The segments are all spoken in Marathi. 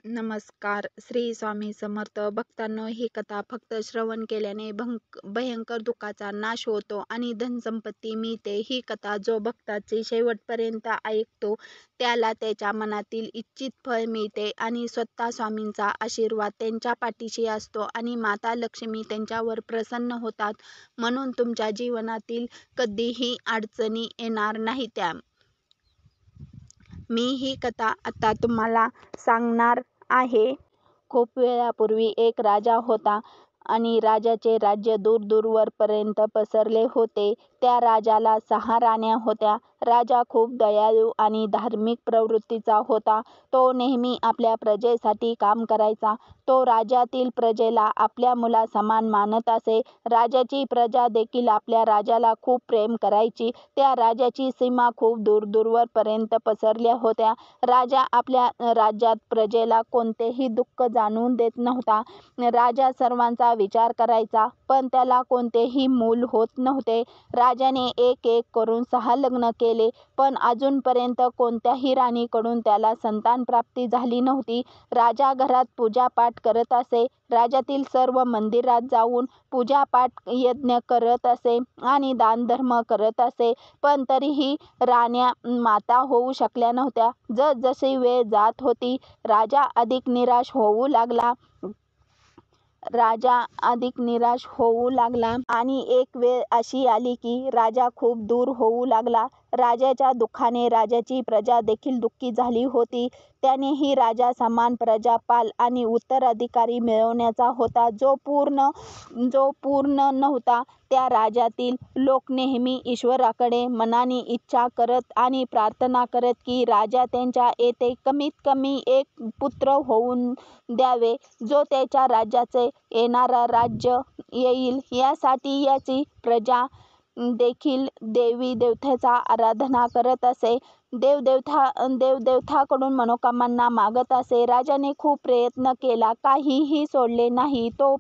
नमस्कार. श्री स्वामी समर्थ. भक्तांनो, ही कथा फक्त श्रवण केल्याने भयंकर दुःखाचा नाश होतो आणि धनसंपत्ती मिळते. ही कथा जो भक्ताची शेवटपर्यंत ऐकतो त्याला त्याच्या मनातील इच्छित फळ मिळते आणि स्वतः स्वामींचा आशीर्वाद त्यांच्या पाठीशी असतो आणि माता लक्ष्मी त्यांच्यावर प्रसन्न होतात. म्हणून तुमच्या जीवनातील कधीही अडचणी येणार नाहीत. मी ही कथा आता तुम्हाला सांगणार आहे. खूप वेळापूर्वी एक राजा होता आणि राजाचे राज्य दूर पर्यंत पसरले होते. त्या राजाला 6 राण्या होत्या. राजा खूप दयाळू आणि धार्मिक प्रवृत्तीचा होता. तो नेहमी आपल्या प्रजेसाठी काम करायचा. तो राज्यातील प्रजेला आपल्या मुलासमान मानत असे. राजाची प्रजा देखील आपल्या राजाला खूप प्रेम करायची. त्या राजाची सीमा खूप दूर पर्यंत पसरल्या होत्या. राजा आपल्या राज्यात प्रजेला कोणतेही दुःख जाणवून देत नव्हता. राजा सर्वांचा विचार करायचा, पण त्याला कोणतेही मूल होत नव्हते. राजाने एक करून 6 लग्न केले, पण अजूनपर्यंत कोणत्याही राणीकडून त्याला संतान प्राप्ती झाली नव्हती. राजा घरात पूजापाठ करत असे. राज्यातील सर्व मंदिरात जाऊन पूजापाठ, यज्ञ करत असे आणि दानधर्म करत असे, पण तरीही राण्या माता होऊ शकल्या नव्हत्या. जसजशी वेळ जात होती, राजा अधिक निराश होऊ लागला आणि एक वेळ अशी आली की राजा खूप दूर होऊ लागला. राजाच्या दुःखाने राजाची प्रजा देखील दुःखी झाली होती. त्यानेही राजा समान प्रजापाल आणि उत्तराधिकारी मिळवण्याचा होता, जो पूर्ण नव्हता. त्या राज्यातील लोक नेहमी ईश्वराकडे मनाने इच्छा करत आणि प्रार्थना करत की राजा त्यांच्या येथे कमीत कमी एक पुत्र होऊन द्यावे, जो त्याच्या राज्याचे येणारा राज्य येईल. यासाठी याची प्रजा देखील देवी देवतेचा आराधना करत असे. देवदेवतांकडून मनोकामना मागत असे. राजाने खूप प्रयत्न केला, काहीही सोडले नाही. तो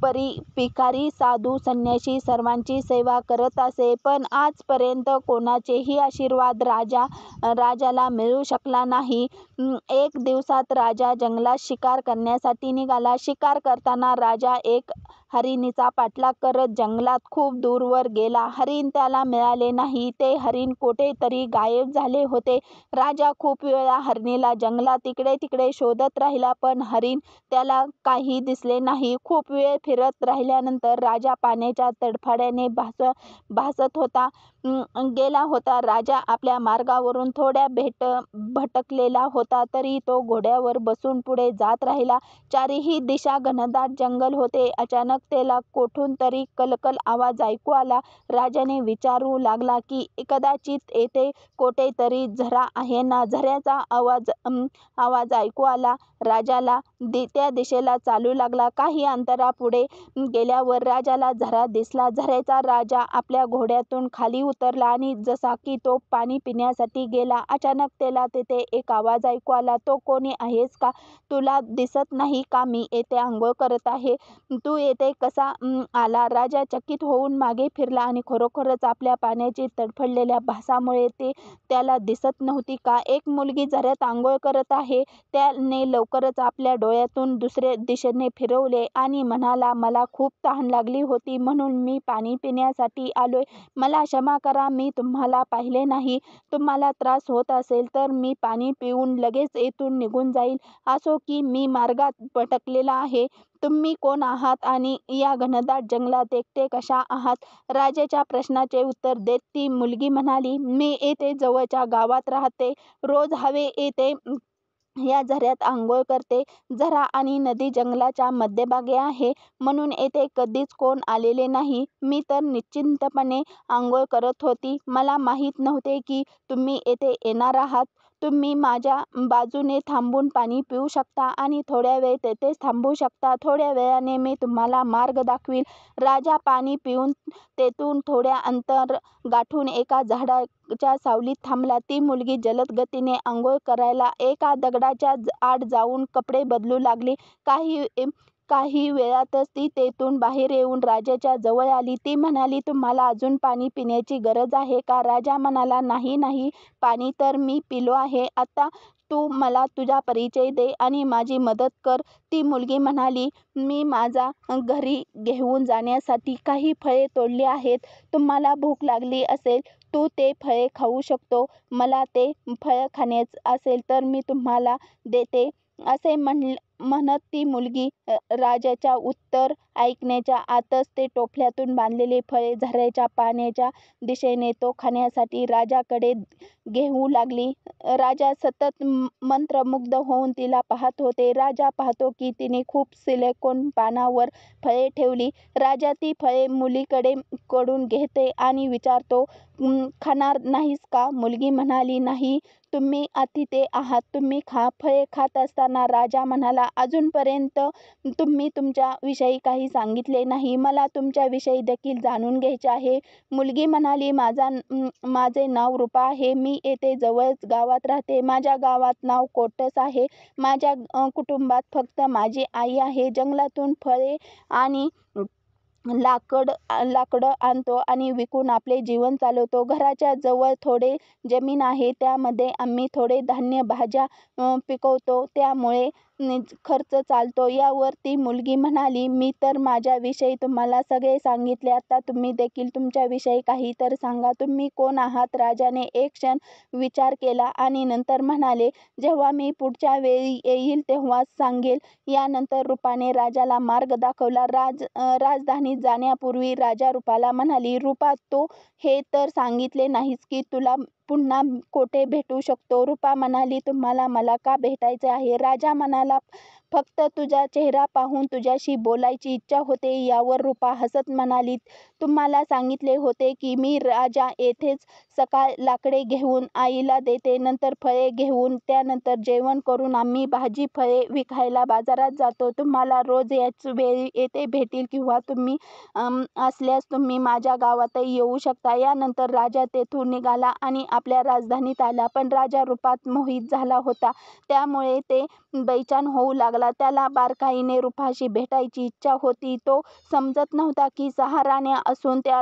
भिकारी, साधू, संन्यासी सर्वांची सेवा करत असे, पण आजपर्यंत कोणाचेही आशीर्वाद राजाला मिळू शकला नाही. एक दिवसात राजा जंगलात शिकार करण्यासाठी निघाला. शिकार करताना राजा एक हरिणीचा पाठलाग करत जंगलात खूप दूरवर गेला. हरिण त्याला मिळाले नाही. ते हरिण कुठेतरी गायब झाले होते. राजा खूप वेळा हरिणीला जंगलात इकडे तिकडे शोधत राहिला, पण हरिण त्याला काही दिसले नाही. खूप वेळ फिरत राहिल्यानंतर राजा पाण्याच्या तडफडयाने भासत गेला होता. राजा आपल्या मार्गावरून थोड्या भटकलेला होता, तरी तो घोड्यावर बसून पुढे जात राहिला. चारीही दिशा घनदाट जंगल होते. अचानक त्याला कोठून तरी कलकल आवाज ऐकू आला. राजाने विचारू लागला की कदाचित येथे कोठेतरी झरा आहे ना. झऱ्याचा आवाज ऐकू आला. राजाला त्या दिशेला चालू लागला. काही अंतरापुढे गेल्यावर राजाला झरा दिसला. झऱ्याचा राजा आपल्या घोड्यातून खाली उतरला आणि जसा की तो पाणी पिण्यासाठी गेला, अचानक त्याला तेथे एक आवाज ऐकू आला. तो कोणी आहेस का? तुला दिसत नाही का मी येथे आंघोळ करत आहे? तू येथे कसा आला? राजा चकित होऊन मागे फिरला आणि खरोखरच आपल्या पाण्याची तडफडलेल्या भासामुळे त्याला दिसत नव्हती का? एक मुलगी झऱ्यात आंघोळ करत आहे. त्याने लवकरच आपल्या डोळ्यातून दुसऱ्या दिशेने फिरवले आणि म्हणाला, मला खूप तहान लागली होती म्हणून मी पाणी पिण्यासाठी आलोय. मला क्षमा करा, मी तुम्हाला पाहिले नाही. तुम्हाला त्रास होत असेल तर मी पाणी पिऊन लगेच येथून निघून जाईल. असो की मी मार्गात भटकलेला आहे. तुम्ही कोण आहात आणि या घनदाट जंगलात एकटे कशा आहात? राजाच्या प्रश्नाचे उत्तर देत ती मुलगी म्हणाली, मी येथे जवळच्या गावात राहते. रोज हवे येते या झऱ्यात आंघोळ करते. झरा आणि नदी जंगलाच्या मध्यभागी आहे, म्हणून येथे कधीच कोण आलेले नाही. मी तर निश्चिंतपणे आंघोळ करत होती. मला माहीत नव्हते की तुम्ही येथे येणार आहात. तुम्ही माझ्या बाजूने थांबून पाणी पिऊ शकता आणि थोड्या वेळ तेथेच थांबू शकता. थोड्या वेळाने मी तुम्हाला मार्ग दाखवील. राजा पाणी पिऊन तेथून थोड्या अंतर गाठून एका झाडाच्या सावलीत थांबला. ती मुलगी जलद गतीने आंघोळ करायला एका दगडाच्या आड जाऊन कपडे बदलू लागली. काही वेळातच ती तेथून बाहेर येऊन राजाच्या जवळ आली. ती म्हणाली, तुम्हाला अजून पाणी पिण्याची गरज आहे का? राजा म्हणाला, नाही नाही, पाणी तर मी पिलो आहे. आता तू मला तुझा परिचय दे आणि माझी मदत कर. ती मुलगी म्हणाली, मी माझा घरी घेऊन जाण्यासाठी काही फळे तोडली आहेत. तुम्हाला भूक लागली असेल, तू ते फळे खाऊ शकतो. मला ते फळ खाण्याचं असेल तर मी तुम्हाला देते. असे म्हणत ती मुलगी राजाच्या उत्तर ऐकण्याच्या आतच ते टोपल्यातून बांधलेले फळे झऱ्याच्या पाण्याच्या दिशेने तो खाण्यासाठी राजाकडे घेऊ लागली. राजा सतत मंत्रमुग्ध होऊन तिला पाहत होते. राजा पाहतो की तिने खूप सिलिकॉन पानावर फळे ठेवली. राजा ती फळे मुलीकडे कडून घेते आणि विचारतो, खाणार नाहीस का? मुलगी म्हणाली, नाही, तुम्ही अतिथी आहात, तुम्ही खा. फळे खात असताना राजा म्हणाला, अजूनपर्यंत तुम्ही तुमच्या विषयी काही सांगितले नाही. मला तुमच्याविषयी देखील जाणून घ्यायचे आहे. मुलगी म्हणाली, माझे नाव रूपा आहे. मी येथे जवळच गावात राहते. माझ्या गावात नाव कोटस आहे. माझ्या कुटुंबात फक्त माझी आई आहे. जंगलातून फळे आणि लाकडं आणतो आणि विकून आपले जीवन चालवतो. घराच्या जवळ थोडे जमीन आहे. त्यामध्ये आम्ही थोडे धान्य, भाज्या पिकवतो. त्यामुळे खर्च चालतो. यावर ती मुलगी म्हणाली, मी तर माझ्याविषयी तुम्हाला सगळे सांगितले. आता तुम्ही देखील तुमच्याविषयी काही तर सांगा. तुम्ही कोण आहात? राजाने एक क्षण विचार केला आणि नंतर म्हणाले, जेव्हा मी पुढच्या वेळी येईल तेव्हाच सांगेल. यानंतर रूपाने राजाला मार्ग दाखवला. राजधानीत जाण्यापूर्वी राजा रूपाला म्हणाली, रूपा, तू हे तर सांगितले नाहीस की तुला पुन्हा कोठे भेटू शकतो? रूपा म्हणाली, तुम्हाला मला का भेटायचे आहे? राजा म्हणाला, फक्त तुझा चेहरा पाहून तुझ्याशी बोलायची इच्छा होते. यावर रूपा हसत म्हणाली, तुम्हाला सांगितले होते की मी राजा येथेच सकाळ लाकडे घेऊन आईला देते, नंतर फळे घेऊन, त्यानंतर जेवण करून आम्ही भाजी फळे विकायला बाजारात जातो. तुम्हाला रोज याच वेळी येथे भेटेल किंवा तुम्ही असल्यास तुम्ही माझ्या गावातही येऊ शकता. यानंतर राजा तेथून निघाला आणि आपल्या राजधानीत आला. पण राजा रूपात मोहित झाला होता. त्यामुळे ते बेचैन होऊ लागला. त्याला बारकाईने रूपाशी भेटायची इच्छा होती. तो समजत नव्हता की 6 राण्या असून त्या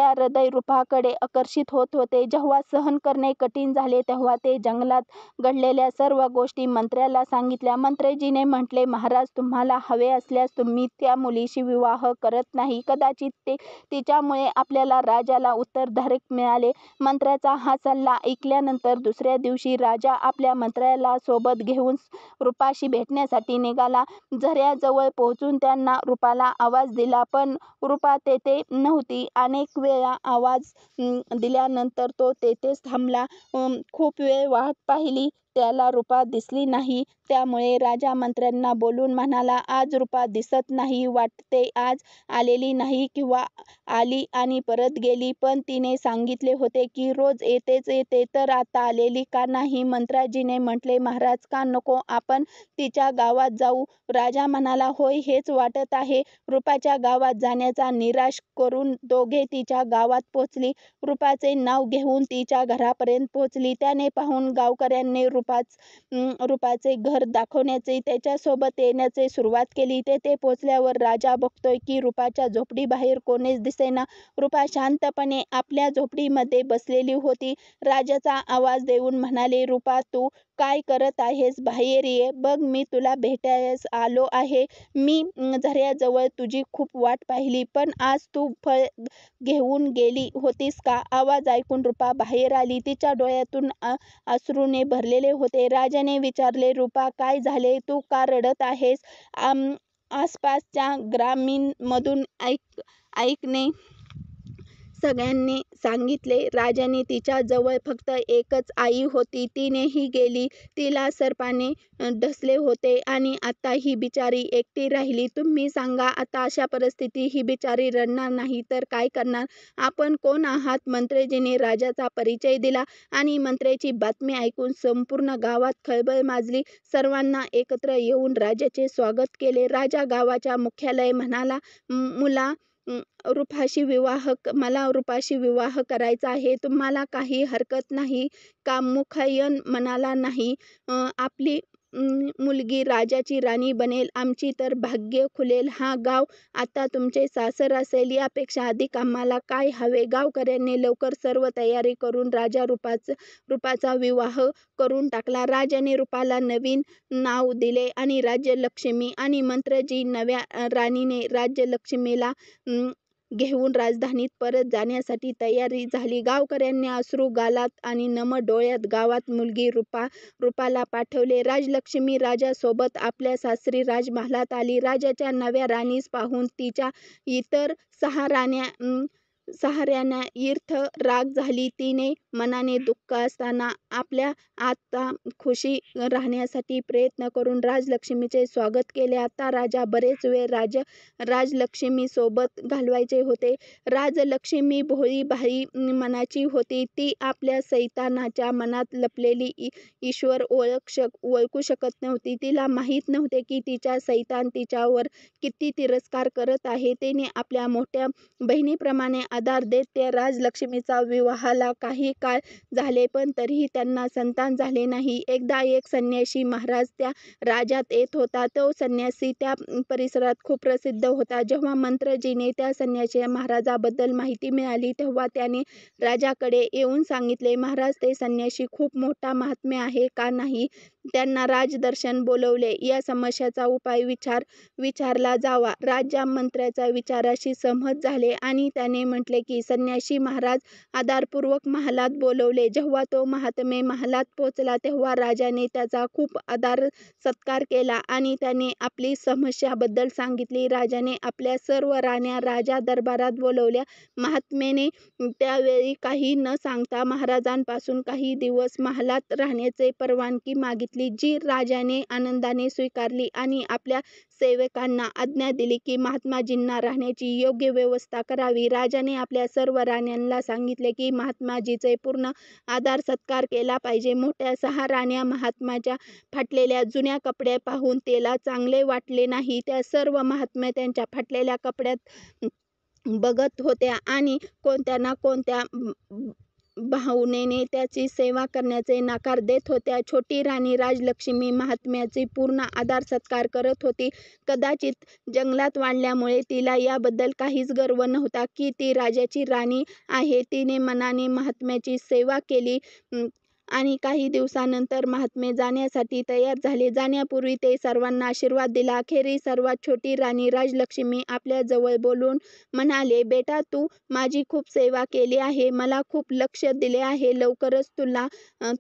हृदय रूपाकडे आकर्षित होत होते. जेव्हा सहन करणे कठीण झाले तेव्हा ते जंगलात घडलेल्या सर्व गोष्टी मंत्र्याला सांगितल्या. मंत्रीजीने म्हटले, महाराज, तुम्हाला हवे असल्यास तुम्ही त्या मुलीशी विवाह करत नाही. कदाचित तिच्यामुळे आपल्याला राजाला उत्तराधिकारी मिळाले. मंत्र्याचा हा सल्ला ऐकल्यानंतर दुसऱ्या दिवशी राजा आपल्या मंत्र्याला सोबत घेऊन रूपाशी भेटण्यासाठी निघाला. झऱ्याजवळ पोहोचून त्यांना रूपाला आवाज दिला, पण रूपा तेथे नव्हती. अनेक वेळा आवाज दिल्यानंतर तो तेथेच थांबला. खूप वेळ वाट पाहिली, त्याला रूपा दिसली नाही. त्यामुळे राजा मंत्र्यांना बोलून म्हणाला, आज रूपा दिसत नाही. वाटते आज आलेली नाही किंवा आली आणि परत गेली. पण तिने सांगितले होते की रोज येतेच येते, तर आता आलेली का नाही? मंत्र्याजीने म्हटले, महाराज, का नको आपण तिच्या गावात जाऊ? राजा म्हणाला, होय, हेच वाटत आहे. रूपाच्या गावात जाण्याचा निराश करून दोघे तिच्या गावात पोहोचली. रूपाचे नाव घेऊन तिच्या घरापर्यंत पोहोचली. त्याने पाहून गावकऱ्यांनी रूपाचे घर दाखवण्याचे, त्याच्यासोबत येण्याचे सुरुवात केली. तेथे पोहोचल्यावर राजा बघतोय की रूपाच्या झोपडीबाहेर कोणीच दिसेना. रूपा शांतपणे आपल्या झोपडीमध्ये बसलेली होती. राजाचा आवाज देऊन म्हणाले, रूपा, तू काय करत आहेस? बाहेर ये. बघ, मी तुला भेटायस आलो आहे. मी झऱ्याजवळ तुझी खूप वाट पाहिली, पण आज तू फळ घेऊन गेली होतीस का? आवाज ऐकून रूपा बाहेर आली. तिच्या डोळ्यातून अश्रूने भरलेले होते. राजाने विचारले, रूपा, काय झाले? तू का रडत आहेस? आसपासच्या ग्रामीणमधून ऐकणे सगळ्यांनी सांगितले. राजाने तिच्या जवळ फक्त एकच आई होती. तिनेही गेली. तिला सर्पाने डसले होते आणि आता ही बिचारी एकटी राहिली. तुम्ही सांगा, आता अशा परिस्थितीत ही बिचारी रडणार नाही तर काय करणार? आपण कोण आहात? मंत्रीजीने राजाचा परिचय दिला आणि मंत्र्याची बातमी ऐकून संपूर्ण गावात खळबळ माजली. सर्वांना एकत्र येऊन राजाचे स्वागत केले. राजा गावाच्या मुख्यालय म्हणाला, मला रूपाशी विवाह करायचा आहे. तुम्हाला काही हरकत नाही का? मुखयन म्हणाला, नाही. आपली मुलगी राजाची राणी बनेल. आमची तर भाग्य खुलेल. हा गाव आता तुमचे सासर असेल. यापेक्षा अधिक आम्हाला काय हवे? गावकऱ्यांनी लवकर सर्व तयारी करून राजा रूपाचा विवाह करून टाकला. राजाने रूपाला नवीन नाव दिले आणि राज्यलक्ष्मी आणि मंत्रजी. नव्या राणीने राज्यलक्ष्मीला घेऊन राजधानीत परत जाण्यासाठी तयारी झाली. गावकऱ्यांनी अश्रू गालात आणि नम डोळ्यात गावात मुलगी रूपाला पाठवले. राजलक्ष्मी राजासोबत आपल्या सासरी राजमहालात आली. राजाच्या नव्या राणीस पाहून तिच्या इतर सहाऱ्यांना ईर्थ राग झाली. तिने मनाने दुःख असताना आपल्या आता खुशी राहण्यासाठी प्रयत्न करून राजलक्ष्मीचे स्वागत केले. आता राजा बरेच वेळ राजलक्ष्मी सोबत घालवायचे होते. राजलक्ष्मी भोळी भारी मनाची होती. ती आपल्या सैतानाच्या मनात लपलेली ईश्वर ओळखू शकत नव्हती. तिला माहीत नव्हते की तिचा सैतान तिच्यावर किती तिरस्कार करत आहे. तिने आपल्या मोठ्या बहिणीप्रमाणे आधार देत त्या राजलक्ष्मीचा विवाहाला काही काळ झाले, पण तरीही त्यांना संतान झाले नाही. एकदा एक संन्यासी महाराज त्या राज्यात येत होता. तो संन्यासी त्या परिसरात खूप प्रसिद्ध होता. जेव्हा मंत्रजीने त्या संन्यासी महाराजाबद्दल माहिती मिळाली तेव्हा त्याने राजाकडे येऊन सांगितले, महाराज, ते संन्यासी खूप मोठा महात्म्य आहे का नाही? त्यांना राजदर्शन बोलवले. या समस्येचा उपाय विचारला जावा. राजा मंत्र्याच्या विचाराशी सहमत झाले आणि त्याने म्हटले की संन्यासी महाराज आदरपूर्वक महालात बोलवले. जेव्हा तो महात्मे महालात पोहोचला तेव्हा राजाने त्याचा खूप आदर सत्कार केला आणि त्याने आपली समस्याबद्दल सांगितली. राजाने आपल्या सर्व राण्या राजा दरबारात बोलवल्या. महात्मेने त्यावेळी काही न सांगता महाराजांपासून काही दिवस महालात राहण्याची परवानगी मागितली, जी राजाने आनंदाने स्वीकारली आणि आपल्या सेवकांना आज्ञा दिली की महात्माजींना राहण्याची योग्य व्यवस्था करावी. राजाने आपल्या सर्व राण्यांना सांगितले की महात्माजीचे पूर्ण आदर सत्कार केला पाहिजे. मोठ्या 6 राण्या महात्माच्या फाटलेल्या जुन्या कपड्या पाहून त्याला चांगले वाटले नाही. त्या सर्व महात्म्या त्यांच्या फाटलेल्या कपड्यात बघत होत्या आणि कोणत्या ना कोणत्या भावनेने त्याची सेवा करण्याचे नकार देत होत्या. छोटी राणी राजलक्ष्मी महात्म्याची पूर्ण आदर सत्कार करत होती. कदाचित जंगलात वाढल्यामुळे तिला याबद्दल काहीच गर्व नव्हता की ती राजाची राणी आहे. तिने मनाने महात्म्याची सेवा केली आणि काही दिवसानंतर महात्मे जाण्यासाठी तयार झाले. जाण्यापूर्वी ते सर्वांना आशीर्वाद दिला. अखेरीस सर्वात छोटी राणी राजलक्ष्मी आपल्या जवळ बोलून म्हणाले, बेटा, तू माझी खूप सेवा केली आहे. मला खूप लक्ष दिले आहे. लवकरच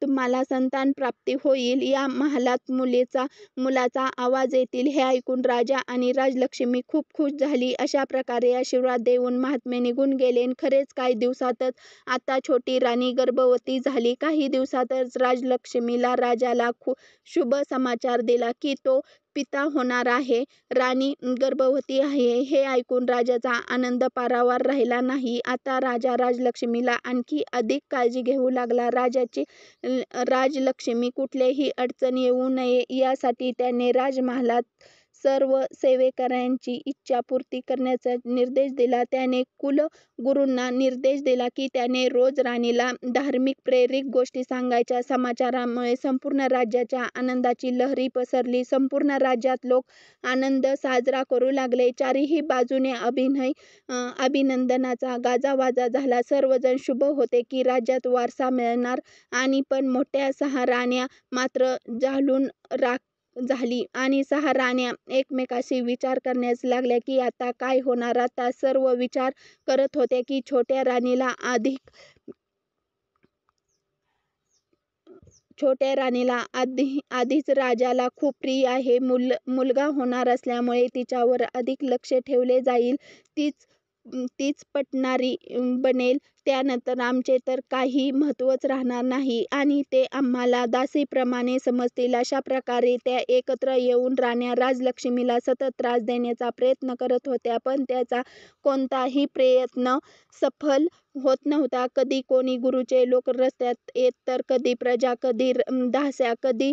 तुम्हाला संतान प्राप्ती होईल. या महालात मुलाचा आवाज येतील. हे ऐकून राजा आणि राजलक्ष्मी खूप खुश झाली. अशा प्रकारे आशीर्वाद देऊन महात्मे निघून गेले. खरेच काही दिवसातच आता छोटी राणी गर्भवती झाली. काही दिवसातच राजलक्ष्मीला राजाला शुभ समाचार दिला की तो पिता होणार आहे. राणी गर्भवती आहे. हे ऐकून राजाचा आनंद पारावार राहिला नाही. आता राजा राजलक्ष्मीला आणखी अधिक काळजी घेऊ लागला. राजलक्ष्मी कुठलेही अडचण येऊ नये यासाठी त्याने राजमहालात सर्व सेवेकऱ्यांची इच्छा पूर्ती करण्याचा निर्देश दिला. त्याने कुलगुरूंना निर्देश दिला की त्याने रोज राणीला धार्मिक प्रेरित गोष्टी सांगायच्या. समाचारामुळे संपूर्ण राज्याच्या आनंदाची लहरी पसरली. संपूर्ण राज्यात लोक आनंद साजरा करू लागले. चारही बाजूने अभिनंदनाचा गाजावाजा झाला. सर्वजण शुभ होते की राज्यात वारसा मिळणार आणि पण मोठ्या 6 राण्या मात्र जाळून राख झाली आणि 6 राण्या एकमेकाशी विचार करण्यास लागल्या की आता काय होणार. आता सर्व विचार करत होते की छोट्या राणीला आधीच राजाला खूप प्रिय आहे. मुलगा होणार असल्यामुळे तिच्यावर अधिक लक्ष ठेवले जाईल. तीच पटणारी बनेल. त्यानंतर आमचे तर काही महत्त्वच राहणार नाही आणि ते आम्हाला दासीप्रमाणे समजतील. अशा प्रकारे त्या एकत्र येऊन राण्या राजलक्ष्मीला सतत त्रास देण्याचा प्रयत्न करत होत्या, पण त्याचा कोणताही प्रयत्न सफल होत नव्हता. कधी कोणी गुरुचे लोक रस्त्यात येत तर कधी प्रजा, कधी दास्या, कधी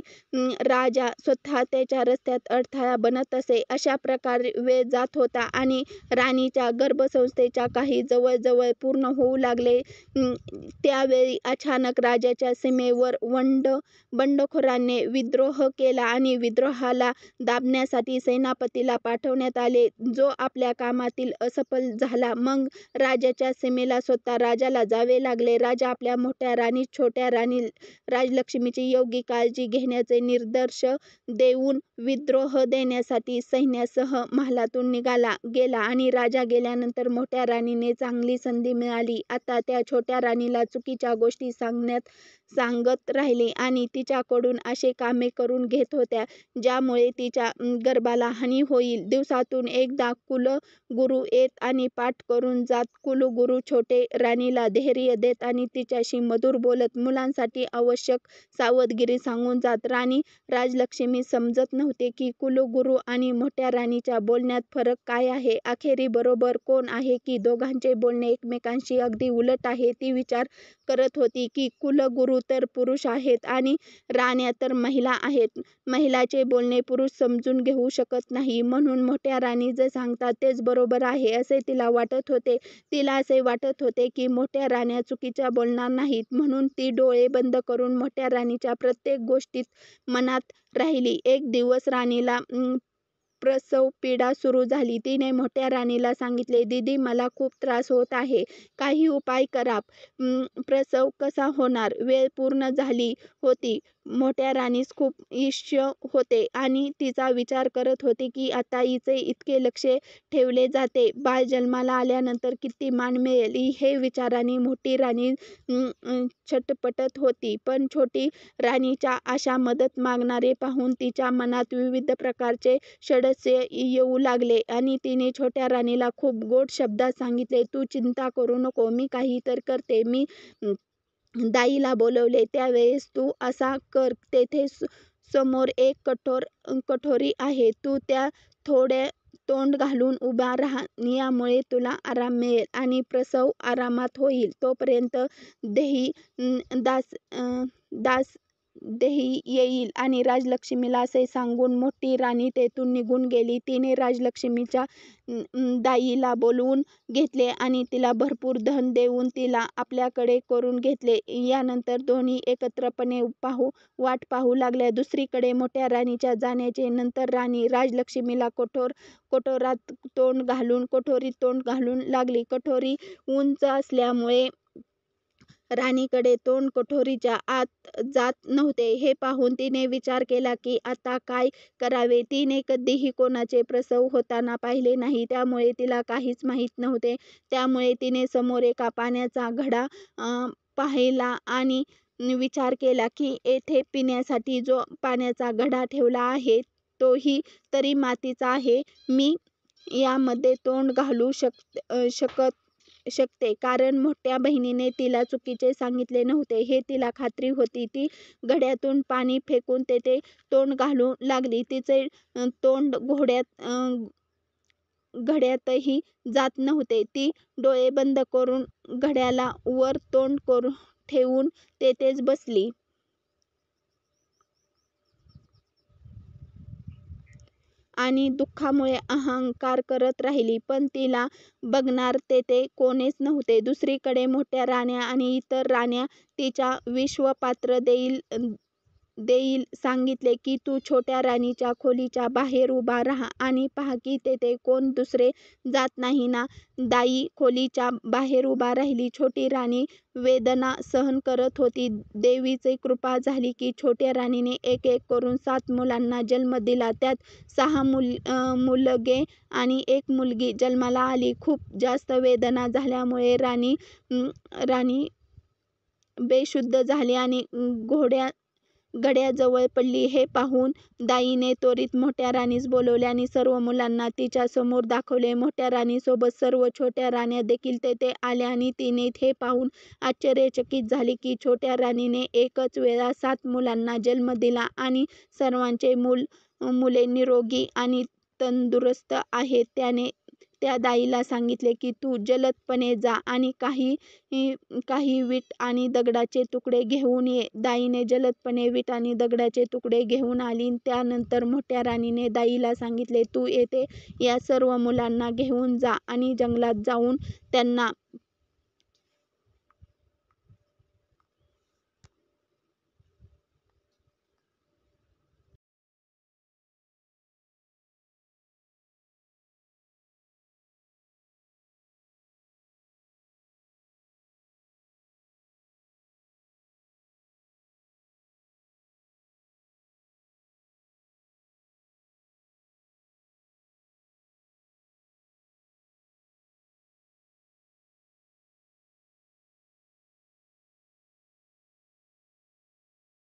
राजा स्वतः त्याच्या रस्त्यात अडथळा बनत असे. अशा प्रकारे वेळ जात होता आणि राणीच्या गर्भसंस्थेच्या काही जवळ पूर्ण होऊ लागले. त्यावेळी अचानक राजाच्या सीमेवर बंडखोरांनी विद्रोह केला आणि विद्रोहाला दाबण्यासाठी सेनापतीला पाठवण्यात आले, जो आपल्या कामातील असफल झाला. मग राजाच्या सीमेला स्वतः राजाला जावे लागले. राजा आपल्या मोठ्या राणी छोट्या राणी राजलक्ष्मीची योग्य काळजी घेण्याचे निर्देश देऊन विद्रोह देण्यासाठी सैन्यासह महालातून निघाला गेला आणि राजा गेल्यानंतर मोठ्या राणीने चांगली संधी मिळाली. आता त्या छोट्या राणीला चुकीच्या गोष्टी सांगत राहिली आणि तिच्याकडून असे कामे करून घेत होत्या ज्यामुळे तिच्या गर्भाला हानी होईल. दिवसातून एकदा कुलगुरू येत आणि पाठ करून जात. कुलगुरू छोटे राणीला धैर्य देत आणि तिच्याशी मधुर बोलत मुलांसाठी आवश्यक सावधगिरी सांगून जात. राणी राजलक्ष्मी समजत नव्हते की कुलगुरू आणि मोठ्या राणीच्या बोलण्यात फरक काय आहे. अखेरी बरोबर कोण आहे की दोघांचे बोलणे एकमेकांशी अगदी उलट आहे. ती विचार करत होती की कुलगुरू तर पुरुष आहेत आणि राण्या तर महिला आहेत. महिलाचे बोलणे पुरुष समजून घेऊ शकत नाही, म्हणून मोठ्या राणी जे सांगतात तेच बरोबर आहे असे तिला वाटत होते. तिला असे वाटत होते की मोठ्या राण्या चुकीच्या बोलणार नाहीत, म्हणून ती डोळे बंद करून मोठ्या राणीच्या प्रत्येक गोष्टीत मनात राहिली. एक दिवस राणीला प्रसव पीडा सुरू झाली. तिने मोठ्या राणीला सांगितले, दीदी मला खूप त्रास होत आहे, काही उपाय करा. प्रसव कसा होणार? वेळ पूर्ण झाली होती. मोठ्या राणीस खूप ईर्ष्य होते आणि तिचा विचार करत होते की आता हिचे इतके लक्ष ठेवले जाते, बाळ जन्माला आल्यानंतर किती मान मिळेल. हे विचाराने मोठी राणी छटपटत होती. पण छोटी राणीच्या अशा मदत मागणारे पाहून तिच्या मनात विविध प्रकारचे षड्यंत्र येऊ लागले आणि तिने छोट्या राणीला खूप गोड शब्दात सांगितले, तू चिंता करू नको, मी काही तर करते. मी दाईला बोलवले, त्यावेळेस तू असा कर, तेथे समोर एक कटोरी आहे, तू त्या थोड्या तोंड घालून उभा राहा, यामुळे तुला आराम मिळेल आणि प्रसव आरामात होईल. तोपर्यंत दास देही येईल. आणि राजलक्ष्मीला असे सांगून मोठी राणी तेथून निघून गेली. तिने राजलक्ष्मीच्या दाईला बोलवून घेतले आणि तिला भरपूर धन देऊन तिला आपल्याकडे करून घेतले. यानंतर दोन्ही एकत्रपणे वाट पाहू लागल्या. दुसरीकडे मोठ्या राणीच्या जाण्याचे नंतर राणी राजलक्ष्मीला कटोरीत तोंड घालून लागली. कटोरी उंच असल्यामुळे राणीकडे तोंड कटोरीच्या आत जात नव्हते. हे पाहून तिने विचार केला की आता काय करावे. तिने कधीही कोणाचे प्रसव होताना पाहिले नाही, त्यामुळे तिला काहीच माहीत नव्हते. त्यामुळे तिने समोर एका पाण्याचा घडा पाहिला आणि विचार केला की येथे पिण्यासाठी जो पाण्याचा घडा ठेवला आहे तोही तरी मातीचा आहे. मी यामध्ये तोंड घालू शकते, कारण मोठ्या बहिणीने तिला चुकीचे सांगितले नव्हते हे तिला खात्री होती. ती घड्यातून पाणी फेकून तेथे तोंड घालू लागली. तिचे तोंड घड्यातही जात नव्हते. ती डोळे बंद करून घड्याला वर तोंड ठेवून तेथेच बसली आणि दुःखामुळे अहंकार करत राहिली. पण तिला बघणार तेथे कोणीच नव्हते. दुसरीकडे मोठ्या राण्या आणि इतर राण्या तिच्या विश्वापात्र देईल सांगितले की तू छोट्या राणीच्या खोलीच्या बाहेर उभा राहा आणि पहा की तेथे कोण दुसरे जात नाही ना. दाई खोलीच्या बाहेर उभा राहिली. छोटी राणी वेदना सहन करत होती. देवीची कृपा झाली की छोट्या राणीने एक करून 7 मुलांना जन्म दिला. त्यात 6 मुलगे आणि 1 मुलगी जन्माला आली. खूप जास्त वेदना झाल्यामुळे राणी बेशुद्ध झाली आणि घड्याजवळ पडली. हे पाहून दाईने त्वरित मोठ्या राणीस बोलवले आणि सर्व मुलांना तिच्या समोर दाखवले. मोठ्या राणीसोबत सर्व छोट्या राण्या देखील तेथे आल्या आणि तिने हे पाहून आश्चर्यचकित झाली की छोट्या राणीने एकच वेळा 7 मुलांना जन्म दिला आणि सर्वांचे मुले निरोगी आणि तंदुरुस्त आहेत. त्या दाईला सांगितले की तू जलदपणे जा आणि काही वीट आणि दगडाचे तुकडे घेऊन ये. दाईने जलदपणे वीट आणि दगडाचे तुकडे घेऊन आली. त्यानंतर मोठ्या राणीने दाईला सांगितले, तू येथे या सर्व मुलांना घेऊन जा आणि जंगलात जाऊन त्यांना